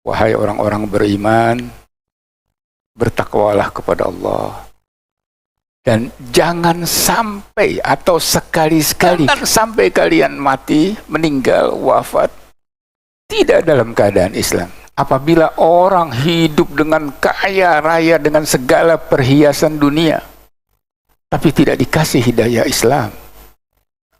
Wahai orang-orang beriman, bertakwalah kepada Allah. Dan jangan sampai atau sekali-sekali jangan sampai kalian mati, meninggal, wafat tidak dalam keadaan Islam. Apabila orang hidup dengan kaya raya dengan segala perhiasan dunia, tapi tidak dikasih hidayah Islam,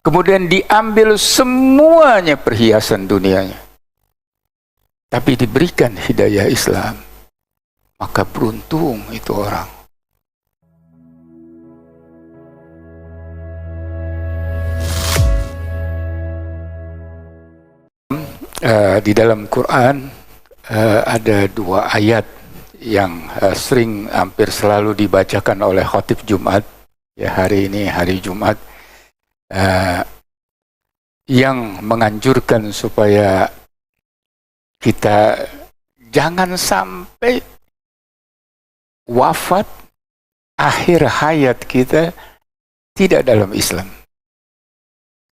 kemudian diambil semuanya perhiasan dunianya, tapi diberikan hidayah Islam, maka beruntung itu orang. Di dalam Quran ada dua ayat yang sering hampir selalu dibacakan oleh khatib Jumat, ya hari ini hari Jumat, yang menganjurkan supaya kita jangan sampai wafat akhir hayat kita tidak dalam Islam.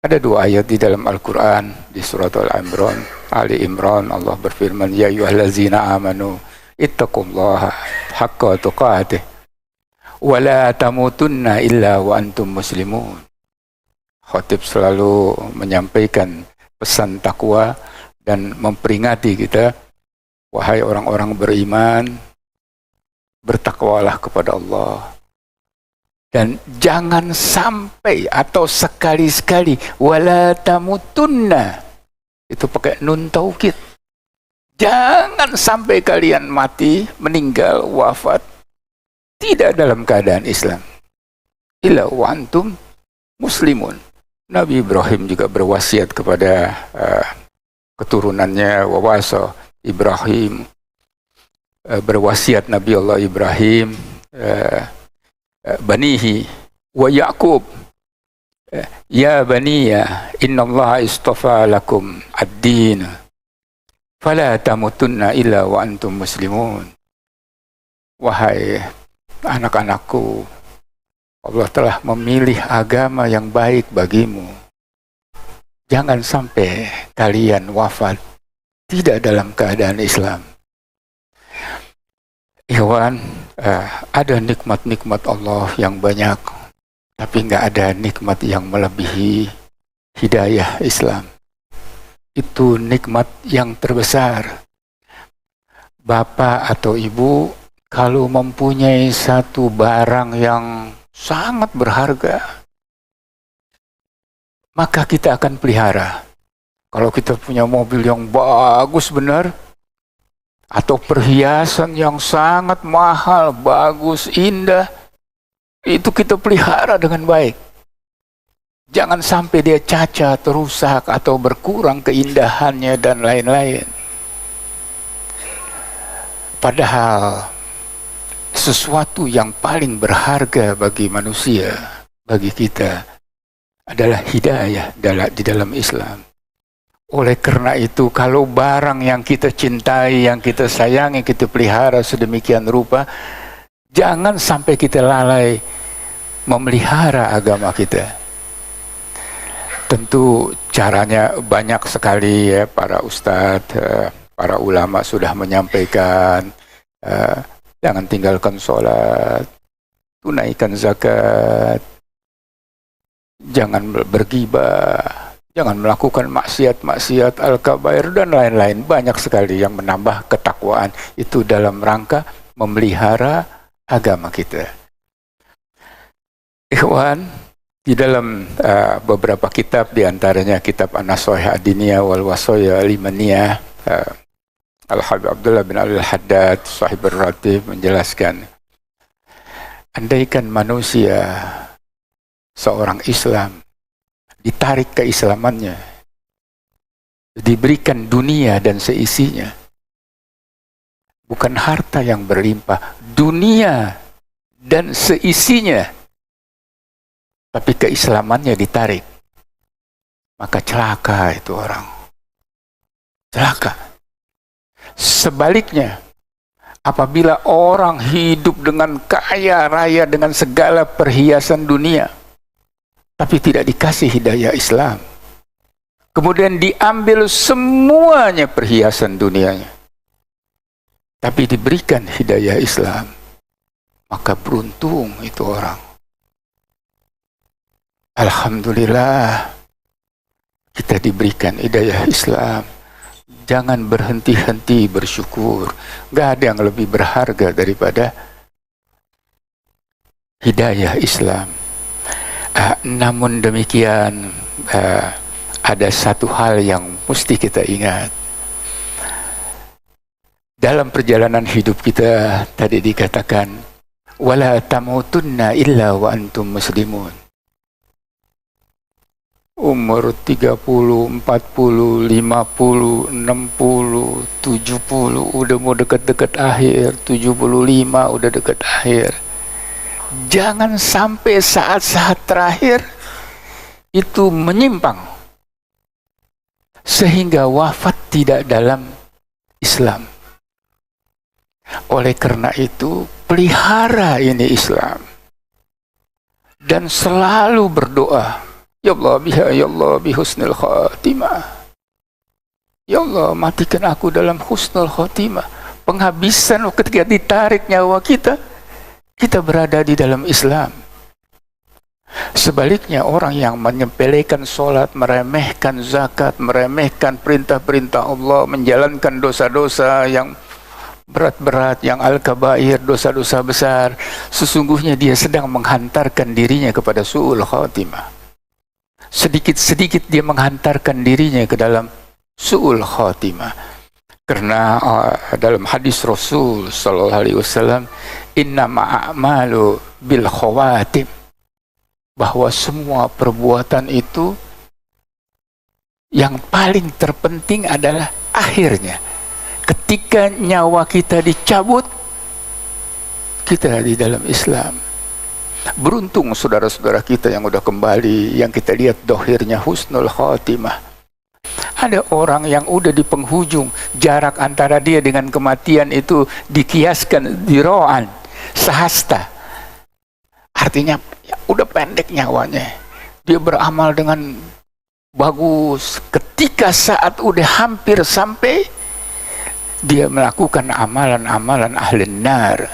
Ada dua ayat di dalam Al-Quran, di surat Al-Imran, Ali Imran, Allah berfirman, Ya ayyuhallazina amanu, ittaqullaha haqqa tuqatih, wa la tamutunna illa wa antum muslimun. Khatib selalu menyampaikan pesan takwa dan memperingati kita, wahai orang-orang beriman, bertakwalah kepada Allah. Dan jangan sampai atau sekali-sekali wala tamutunna, itu pakai nun taukid, jangan sampai kalian mati, meninggal, wafat tidak dalam keadaan Islam, illa wa antum muslimun. Nabi Ibrahim juga berwasiat kepada keturunannya, wawasa Ibrahim, berwasiat Nabi Allah Ibrahim, banihi wa Ya'qub, ya baniya innallaha istafa lakum ad-din fala tamutunna illa wa antum muslimun. Wahai anak-anakku, Allah telah memilih agama yang baik bagimu, jangan sampai kalian wafat tidak dalam keadaan Islam. Ikhwan, ada nikmat-nikmat Allah yang banyak, tapi nggak ada nikmat yang melebihi hidayah Islam. Itu nikmat yang terbesar. Bapak atau ibu, kalau mempunyai satu barang yang sangat berharga, maka kita akan pelihara. Kalau kita punya mobil yang bagus benar, atau perhiasan yang sangat mahal, bagus, indah, itu kita pelihara dengan baik. Jangan sampai dia cacat, rusak, atau berkurang keindahannya dan lain-lain. Padahal sesuatu yang paling berharga bagi manusia, bagi kita, adalah hidayah di dalam Islam. Oleh karena itu, kalau barang yang kita cintai, yang kita sayangi, kita pelihara sedemikian rupa, jangan sampai kita lalai memelihara agama kita. Tentu caranya banyak sekali, ya, para ustadz, para ulama sudah menyampaikan, jangan tinggalkan sholat, tunaikan zakat, jangan bergibah, jangan melakukan maksiat-maksiat al-kabair dan lain-lain. Banyak sekali yang menambah ketakwaan. Itu dalam rangka memelihara agama kita. Ikhwan, di dalam beberapa kitab, diantaranya kitab An-Nasaih Ad-Diniyah wal Wasaya Limaniyah, Al-Habib Abdullah bin Al-Haddad, Sahib Ar-Ratib, menjelaskan, andaikan manusia, seorang Islam, ditarik keislamannya, diberikan dunia dan seisinya, bukan harta yang berlimpah, dunia dan seisinya, tapi keislamannya ditarik, maka celaka itu orang. Celaka. Sebaliknya, apabila orang hidup dengan kaya raya dengan segala perhiasan dunia, tapi tidak dikasih hidayah Islam, kemudian diambil semuanya perhiasan dunianya, tapi diberikan hidayah Islam, maka beruntung itu orang. Alhamdulillah kita diberikan hidayah Islam. Jangan berhenti-henti bersyukur. Gak ada yang lebih berharga daripada hidayah Islam. Namun demikian, ada satu hal yang mesti kita ingat. Dalam perjalanan hidup kita tadi dikatakan, wala tamutunna illa wa antum muslimun. Umur 30, 40, 50, 60, 70, udah mau dekat-dekat akhir, 75 udah dekat akhir. Jangan sampai saat-saat terakhir itu menyimpang sehingga wafat tidak dalam Islam. Oleh karena itu, pelihara ini Islam dan selalu berdoa, ya Allah biha, ya Allah bihusnul khatimah. Ya Allah, matikan aku dalam husnul khatimah. Penghabisan ketika ditarik nyawa kita, kita berada di dalam Islam. Sebaliknya, orang yang menyepelekan sholat, meremehkan zakat, meremehkan perintah-perintah Allah, menjalankan dosa-dosa yang berat-berat, yang al-kabair, dosa-dosa besar, sesungguhnya dia sedang menghantarkan dirinya kepada su'ul khatimah. Sedikit-sedikit dia menghantarkan dirinya ke dalam su'ul khatimah. Karena dalam hadis Rasul sallallahu alaihi wasallam, innama a'malu bil khawatim, bahwa semua perbuatan itu yang paling terpenting adalah akhirnya. Ketika nyawa kita dicabut, kita di dalam Islam. Beruntung saudara-saudara kita yang udah kembali, yang kita lihat dohirnya husnul khatimah. Ada orang yang udah di penghujung, jarak antara dia dengan kematian itu dikiaskan diraan, sehasta. Artinya ya, udah pendek nyawanya. Dia beramal dengan bagus. Ketika saat udah hampir sampai, dia melakukan amalan-amalan ahli nar.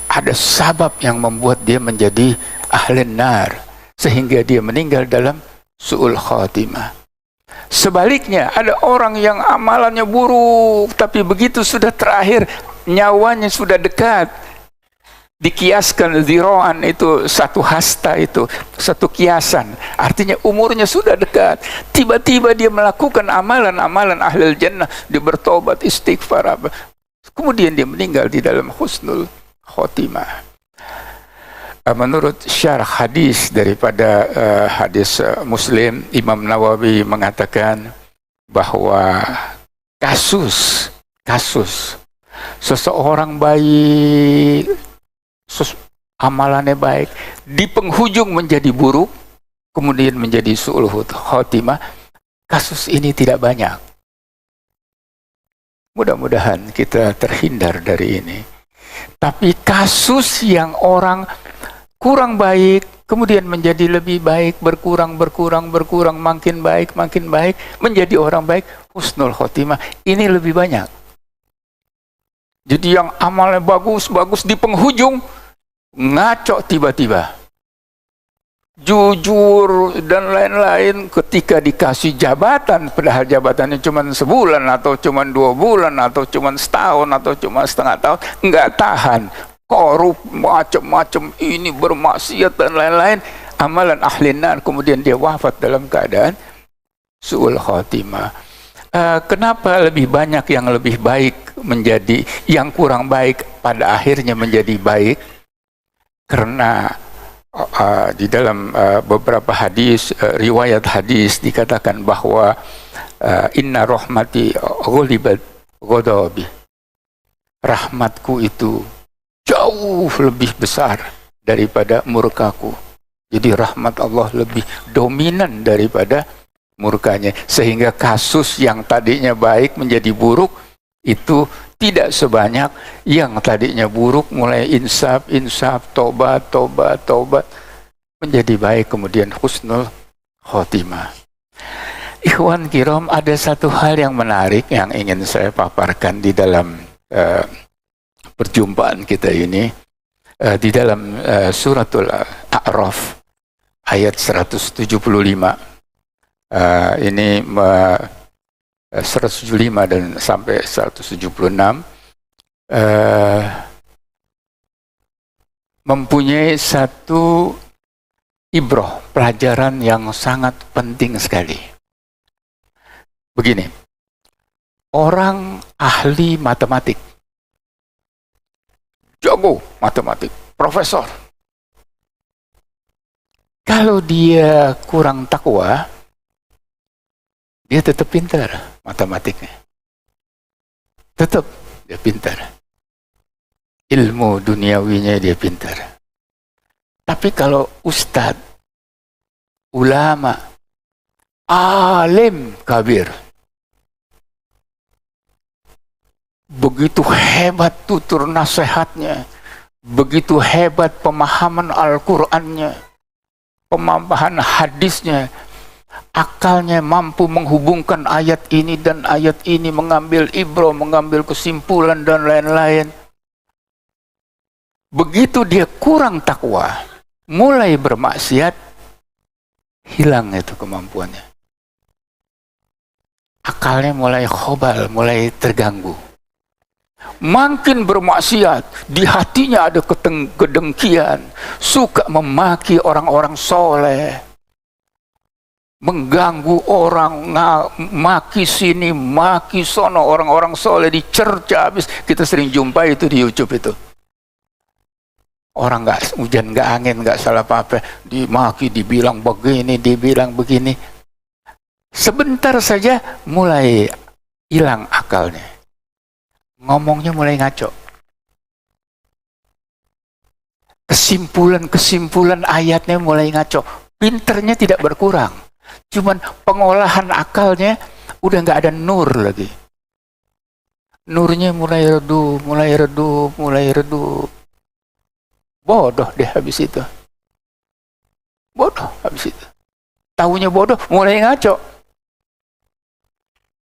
Ada sabab yang membuat dia menjadi ahli nar, sehingga dia meninggal dalam su'ul khatimah. Sebaliknya, ada orang yang amalannya buruk, tapi begitu sudah terakhir, nyawanya sudah dekat, dikiaskan ziraan, itu satu hasta, itu satu kiasan, artinya umurnya sudah dekat. Tiba-tiba dia melakukan amalan-amalan ahlul jannah, dia bertobat, istighfar, kemudian dia meninggal di dalam husnul khotimah. Menurut syarah hadis daripada hadis Muslim, Imam Nawawi mengatakan bahwa kasus seseorang baik, amalannya baik, di penghujung menjadi buruk, kemudian menjadi su'ul khotimah, kasus ini tidak banyak. Mudah-mudahan kita terhindar dari ini. Tapi kasus yang orang kurang baik, kemudian menjadi lebih baik, berkurang, makin baik, menjadi orang baik, husnul khotimah, ini lebih banyak. Jadi yang amalnya bagus di penghujung, ngaco tiba-tiba, jujur dan lain-lain, ketika dikasih jabatan, padahal jabatannya cuma sebulan, atau cuma 2 bulan, atau cuma setahun, atau cuma setengah tahun, nggak tahan, korup, macam-macam, ini bermaksiat dan lain-lain, amalan ahli nar, kemudian dia wafat dalam keadaan su'ul khatimah. Kenapa lebih banyak yang lebih baik menjadi yang kurang baik pada akhirnya menjadi baik? Karena di dalam beberapa hadis, riwayat hadis dikatakan bahwa inna rahmati ghulibat ghadabi, rahmatku itu jauh lebih besar daripada murkaku. Jadi rahmat Allah lebih dominan daripada murkanya, sehingga kasus yang tadinya baik menjadi buruk itu tidak sebanyak yang tadinya buruk, mulai insaf, tobat, menjadi baik, kemudian husnul khotimah. Ikhwan kiram, ada satu hal yang menarik yang ingin saya paparkan di dalam perjumpaan kita ini di dalam suratul A'raf ayat 175. Ini 175 dan sampai 176 mempunyai satu ibroh, pelajaran yang sangat penting sekali. Begini, orang ahli matematik, jago matematik, profesor, kalau dia kurang takwa, dia tetap pintar matematiknya. Tetap dia pintar. Ilmu duniawinya dia pintar. Tapi kalau ustadz, ulama, alim kabir, begitu hebat tutur nasihatnya, begitu hebat pemahaman Al-Qur'annya, pemahaman hadisnya, akalnya mampu menghubungkan ayat ini dan ayat ini, mengambil ibrah, mengambil kesimpulan dan lain-lain. Begitu dia kurang takwa, mulai bermaksiat, hilang itu kemampuannya. Akalnya mulai khobal, mulai terganggu. Makin bermaksiat, di hatinya ada kedengkian, suka memaki orang-orang soleh, mengganggu orang, maki sini, maki sono, orang-orang soleh dicerca habis. Kita sering jumpa itu di YouTube itu. Orang nggak hujan, nggak angin, nggak salah apa-apa, dimaki, dibilang begini, dibilang begini. Sebentar saja mulai hilang akalnya. Ngomongnya mulai ngaco. Kesimpulan ayatnya mulai ngaco. Pinternya tidak berkurang. Cuman pengolahan akalnya udah nggak ada nur lagi. Nurnya mulai redup, mulai redup, mulai redup. Bodoh deh habis itu. Bodoh habis itu. Taunya bodoh, mulai ngaco.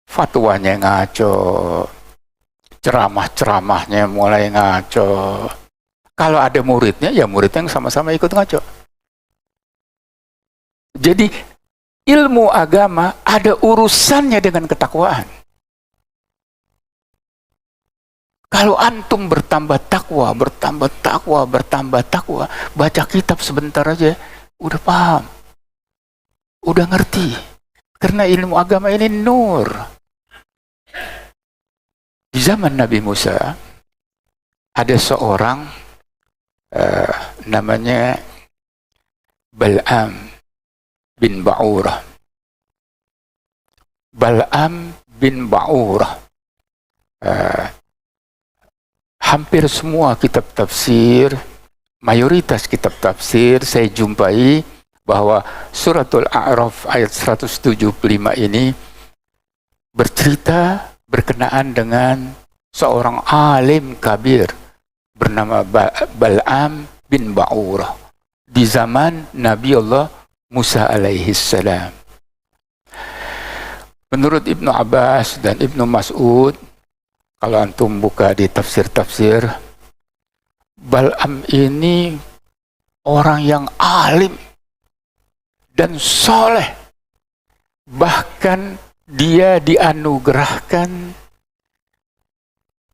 Fatwanya ngaco. Ceramah-ceramahnya mulai ngaco. Kalau ada muridnya, ya muridnya yang sama-sama ikut ngaco. Jadi ilmu agama ada urusannya dengan ketakwaan. Kalau antum bertambah takwa, baca kitab sebentar aja, udah paham, udah ngerti. Karena ilmu agama ini nur. Di zaman Nabi Musa, ada seorang namanya Bal'am bin Ba'urah. Bal'am bin Ba'urah. Hampir semua kitab tafsir, mayoritas kitab tafsir saya jumpai bahwa suratul A'raf ayat 175 ini bercerita berkenaan dengan seorang alim kabir bernama Bal'am bin Ba'urah di zaman Nabi Allah Musa alaihi salam. Menurut Ibnu Abbas dan Ibnu Mas'ud, kalau antum buka di tafsir-tafsir, Bal'am ini orang yang alim dan soleh. Bahkan dia dianugerahkan,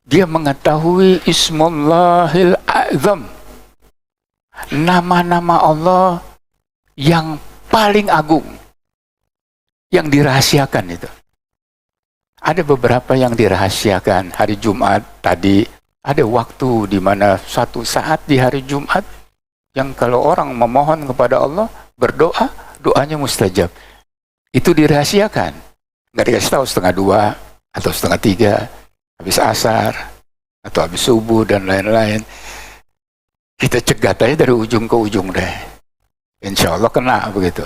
dia mengetahui Ismullahil A'zam, nama-nama Allah yang paling agung, yang dirahasiakan itu. Ada beberapa yang dirahasiakan. Hari Jumat tadi ada waktu di mana suatu saat di hari Jumat yang kalau orang memohon kepada Allah, berdoa, doanya mustajab. Itu dirahasiakan. Nggak dikasih tahu 1:30 atau 2:30, habis asar atau habis subuh dan lain-lain. Kita cegat aja dari ujung ke ujung deh. Insya Allah kena begitu.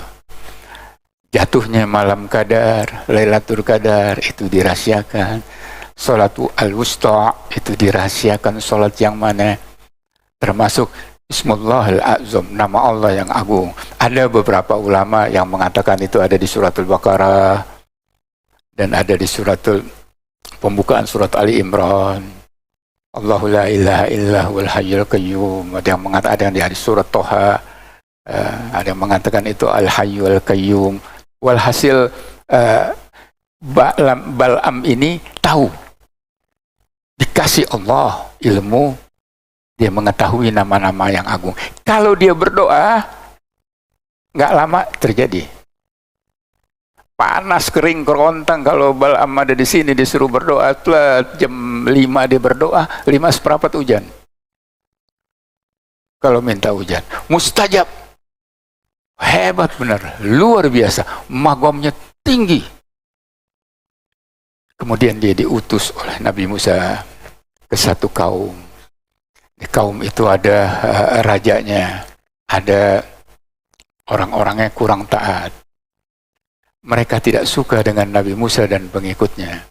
Jatuhnya malam qadar, Lailatul Qadar, itu dirahasiakan. Salatul Al-Wusta, itu dirahasiakan salat yang mana. Termasuk Ismullahil A'zam, nama Allah yang agung. Ada beberapa ulama yang mengatakan itu ada di suratul Baqarah dan ada di suratul pembukaan surat Ali Imran. Allahu la ilaha illa huwal hayyul qayyum. Ada yang mengatakan, ada yang di hadis surat Toha, ada yang mengatakan itu al hayyul qayyum. Walhasil Bal'am ini tahu, dikasih Allah ilmu, dia mengetahui nama-nama yang agung. Kalau dia berdoa, nggak lama terjadi. Panas, kering, kerontang. Kalau Bal'am ada di sini disuruh berdoa, jam 5 dia berdoa, 5:15 hujan. Kalau minta hujan, mustajab. Hebat benar, luar biasa, makomnya tinggi. Kemudian dia diutus oleh Nabi Musa ke satu kaum. Di kaum itu ada rajanya, ada orang-orangnya kurang taat. Mereka tidak suka dengan Nabi Musa dan pengikutnya.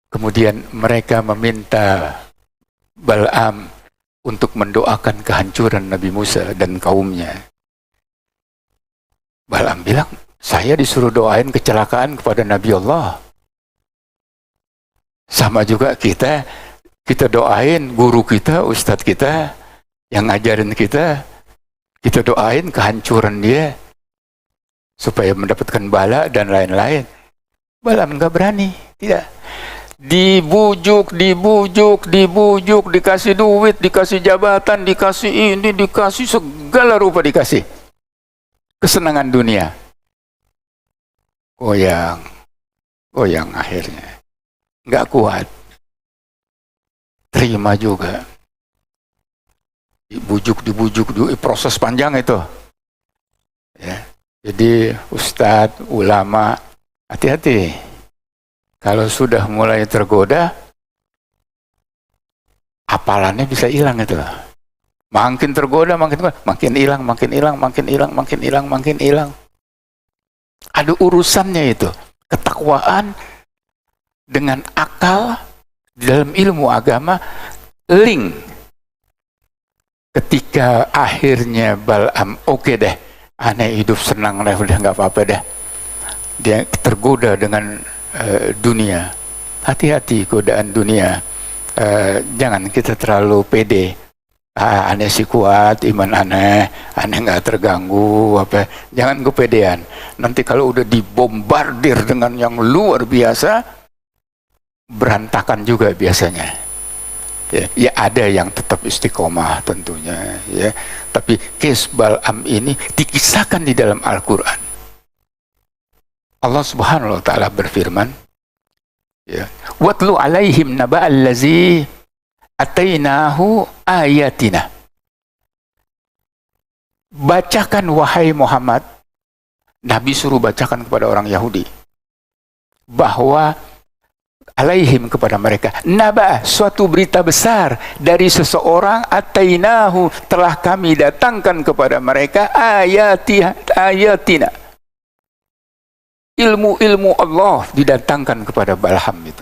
Kemudian mereka meminta Bal'am untuk mendoakan kehancuran Nabi Musa dan kaumnya. Bal'am bilang, saya disuruh doain kecelakaan kepada Nabi Allah. Sama juga kita doain guru kita, ustadz kita, yang ngajarin kita doain kehancuran dia, supaya mendapatkan bala dan lain-lain. Bal'am nggak berani, tidak. Dibujuk, dikasih duit, dikasih jabatan, dikasih ini, dikasih segala rupa dikasih. Kesenangan dunia. Goyang akhirnya. Nggak kuat. Terima juga. Dibujuk, proses panjang itu. Ya. Jadi ustadz, ulama, hati-hati. Kalau sudah mulai tergoda, hafalannya bisa hilang itu. Makin tergoda, makin hilang. Ada urusannya itu. Ketakwaan dengan akal di dalam ilmu agama, link. Ketika akhirnya Bal'am, oke deh, aneh hidup senang deh, udah nggak apa-apa deh. Dia tergoda dengan dunia. Hati-hati godaan dunia. Jangan kita terlalu pede. Aneh sih kuat, iman aneh nggak terganggu, apa. Jangan kepedean. Nanti kalau udah dibombardir dengan yang luar biasa, berantakan juga biasanya. Ya ada yang tetap istiqomah tentunya, ya. Tapi kes Bal'am ini dikisahkan di dalam Al-Quran. Allah Subhanahu wa Ta'ala berfirman, ya, watlu alaihim naba'al lazi atainahu ayatina. Bacakan wahai Muhammad, Nabi suruh bacakan kepada orang Yahudi, bahwa alaihim kepada mereka, naba, suatu berita besar dari seseorang, atainahu, telah kami datangkan kepada mereka ayatina. Ilmu-ilmu Allah didatangkan kepada Bal'am itu.